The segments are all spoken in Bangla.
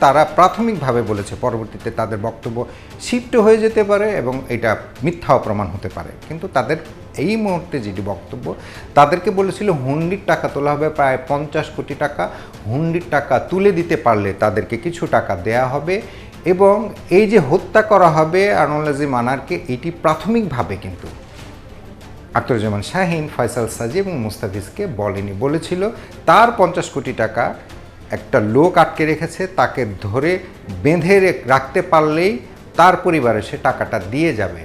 তারা প্রাথমিকভাবে বলেছে, পরবর্তীতে তাদের বক্তব্য শিফট হয়ে যেতে পারে এবং এটা মিথ্যাও প্রমাণ হতে পারে। কিন্তু তাদের এই মুহূর্তে যেটি বক্তব্য, তাদেরকে বলেছিল হুন্ডির টাকা তোলা হবে প্রায় 50 কোটি টাকা, হুন্ডির টাকা তুলে দিতে পারলে তাদেরকে কিছু টাকা দেয়া হবে এবং এই যে হত্যা করা হবে আনোয়ার আজিম আনারকে, এটি প্রাথমিকভাবে কিন্তু আখতারুজ্জামান শাহীন, ফয়সাল সাজি এবং মুস্তাফিজকে বলেনি। বলেছিল তার 50 কোটি টাকা একটা লোক আটকে রেখেছে, তাকে ধরে বেঁধে রাখতে পারলেই তার পরিবারে সে টাকাটা দিয়ে যাবে,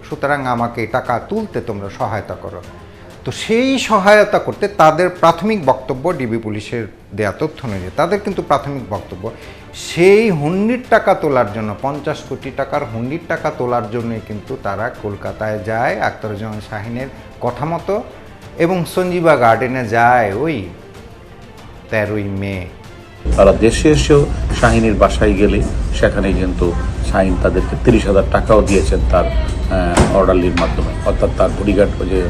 সুতরাং আমাকে টাকা তুলতে তোমরা সহায়তা করো। তো সেই সহায়তা করতে তাদের প্রাথমিক বক্তব্য, ডিবি পুলিশের দেয়া তথ্য অনুযায়ী তাদের কিন্তু প্রাথমিক বক্তব্য সেই হুন্ডির টাকা তোলার জন্য, 50 কোটি টাকার হুন্ডির টাকা তোলার জন্যই কিন্তু তারা কলকাতায় যায় আখতারুজ্জামান শাহীনের কথা মতো এবং সঞ্জীবা গার্ডেনে যায় ওই 13ই মে। তারা দেশে এসেও শাহীনের বাসায় গেলে সেখানে কিন্তু শাহীন তাদেরকে 30,000 টাকাও দিয়েছেন তার অর্ডারলির মাধ্যমে, অর্থাৎ তার বডিগার্ড যে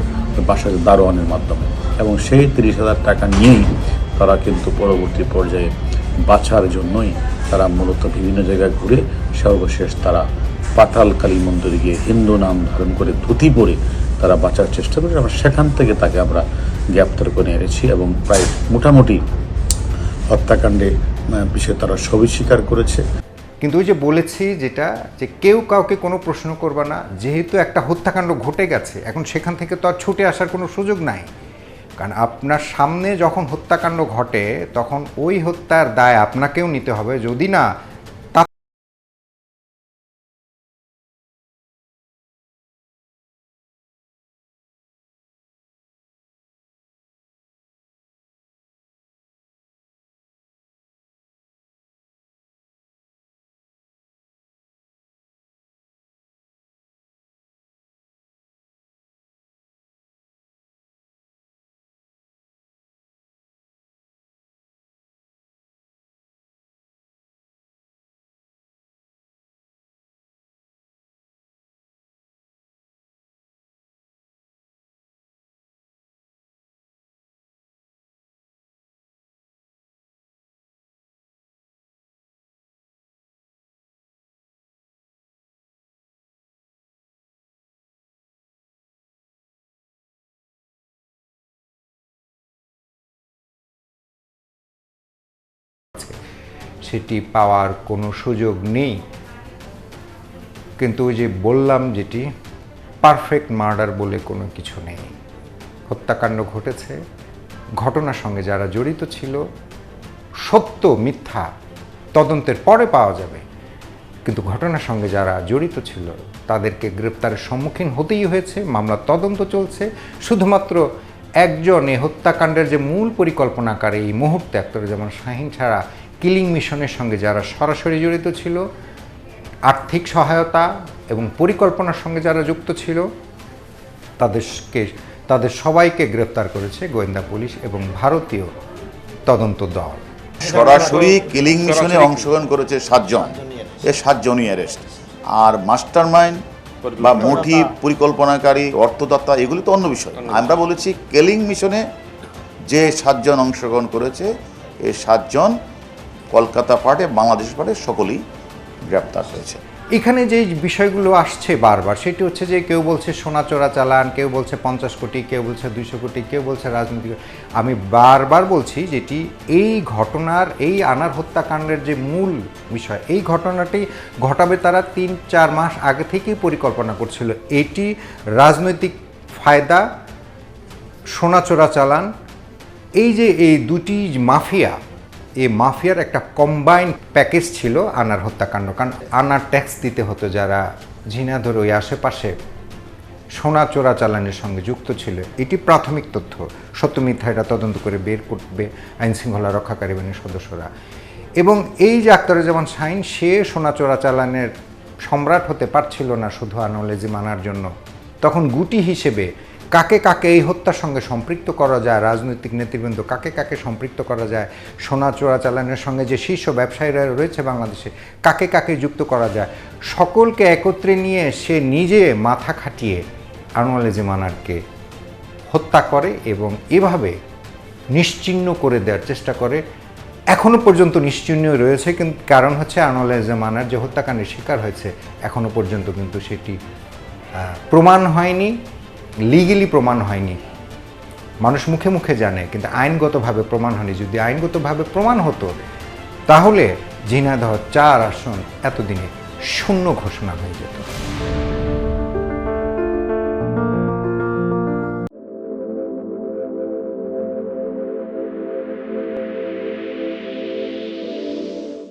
বাসার দারোয়ানের মাধ্যমে, এবং সেই 30,000 টাকা নিয়েই তারা কিন্তু পরবর্তী পর্যায়ে বাঁচার জন্যই তারা মূলত বিভিন্ন জায়গায় ঘুরে সর্বশেষ তারা পাতাল কালী মন্দিরে গিয়ে হিন্দু নাম ধারণ করে ধুতি পরে তারা বাঁচার চেষ্টা করে। আমরা সেখান থেকে তাকে আমরা গ্রেপ্তার করে এনেছি এবং প্রায় মোটামুটি হত্যাকাণ্ডে বিষয়ে তারা সবই স্বীকার করেছে। কিন্তু ওই যে বলেছি যেটা, যে কেউ কাউকে কোনো প্রশ্ন করবে না, যেহেতু একটা হত্যাকাণ্ড ঘটে গেছে, এখন সেখান থেকে তো আর ছুটে আসার কোনো সুযোগ নাই। কারণ আপনার সামনে যখন হত্যাকাণ্ড ঘটে তখন ওই হত্যার দায় আপনাকেও নিতে হবে, যদি না সেটি পাওয়ার কোনো সুযোগ নেই। কিন্তু ওই যে বললাম যেটি, পারফেক্ট মার্ডার বলে কোনো কিছু নেই। হত্যাকাণ্ড ঘটেছে, ঘটনার সঙ্গে যারা জড়িত ছিল, সত্য মিথ্যা তদন্তের পরে পাওয়া যাবে, কিন্তু ঘটনার সঙ্গে যারা জড়িত ছিল তাদেরকে গ্রেপ্তারের সম্মুখীন হতেই হয়েছে। মামলার তদন্ত চলছে। শুধুমাত্র একজন এই হত্যাকাণ্ডের যে মূল পরিকল্পনাকারী এই মুহূর্তে আখতারুজ্জামান শাহীন ছাড়া কিলিং মিশনের সঙ্গে যারা সরাসরি জড়িত ছিল, আর্থিক সহায়তা এবং পরিকল্পনার সঙ্গে যারা যুক্ত ছিল, তাদের সবাইকে গ্রেপ্তার করেছে গোয়েন্দা পুলিশ এবং ভারতীয় তদন্ত দল। সরাসরি কিলিং মিশনে অংশগ্রহণ করেছে 7 জন, এ 7 জনই অ্যারেস্ট। আর মাস্টারমাইন্ড বা মোটিভ, পরিকল্পনাকারী, অর্থদাতা, এগুলি তো অন্য বিষয়। আমরা বলেছি কিলিং মিশনে যে 7 জন অংশগ্রহণ করেছে, এই 7 জন কলকাতা পার্টে, বাংলাদেশ পার্টে সকলেই গ্রেপ্তার হয়েছে। এখানে যে বিষয়গুলো আসছে বারবার, সেটি হচ্ছে যে কেউ বলছে সোনা চোরা চালান, কেউ বলছে 50 কোটি, কেউ বলছে 200 কোটি, কেউ বলছে রাজনৈতিক। আমি বারবার বলছি যেটি এই ঘটনার, এই আনার হত্যাকাণ্ডের যে মূল বিষয়, এই ঘটনাটি ঘটাবে তারা 3-4 মাস আগে থেকেই পরিকল্পনা করছিল। এটি রাজনৈতিক ফায়দা, সোনা চোরা চালান, এই যে এই দুটি মাফিয়া, এই মাফিয়ার একটা কম্বাইন্ড প্যাকেজ ছিল আনার হত্যাকাণ্ড। কারণ আনার ট্যাক্স দিতে হতো যারা ঝিনাইদহ ওই আশেপাশে সোনা চোরাচালানের সঙ্গে যুক্ত ছিল। এটি প্রাথমিক তথ্য, সত্য মিথ্যা এটা তদন্ত করে বের করবে আইনশৃঙ্খলা রক্ষাকারী বাহিনীর সদস্যরা। এবং এই যে আখতারুজ্জামান শাহীন, সে সোনা চোরাচালানের সম্রাট হতে পারছিল না শুধু আনোয়ার আজিম আনার জন্য। তখন গুটি হিসেবে কাকে কাকে এই হত্যার সঙ্গে সম্পৃক্ত করা যায়, রাজনৈতিক নেতৃবৃন্দ কাকে কাকে সম্পৃক্ত করা যায়, সোনা চোরাচালানের সঙ্গে যে শীর্ষ ব্যবসায়ীরা রয়েছে বাংলাদেশে কাকে কাকে যুক্ত করা যায়, সকলকে একত্রে নিয়ে সে নিজে মাথা খাটিয়ে আনোয়ার আজিম আনারকে হত্যা করে এবং এভাবে নিশ্চিহ্ন করে দেওয়ার চেষ্টা করে এখনো পর্যন্ত নিশ্চিহ্ন রয়েছে, কিন্তু কারণ হচ্ছে আনোয়ার জামানের যে হত্যাকাণ্ডের শিকার হয়েছে এখনো পর্যন্ত কিন্তু সেটি প্রমাণ হয়নি, লিগেলি প্রমাণ হয়নি। মানুষ মুখে মুখে জানে, কিন্তু আইনগতভাবে প্রমাণ হয়নি। যদি আইনগতভাবে প্রমাণ হতো তাহলে ঝিনাইদহ 4 আসন এতদিনে শূন্য ঘোষণা হয়ে যেত।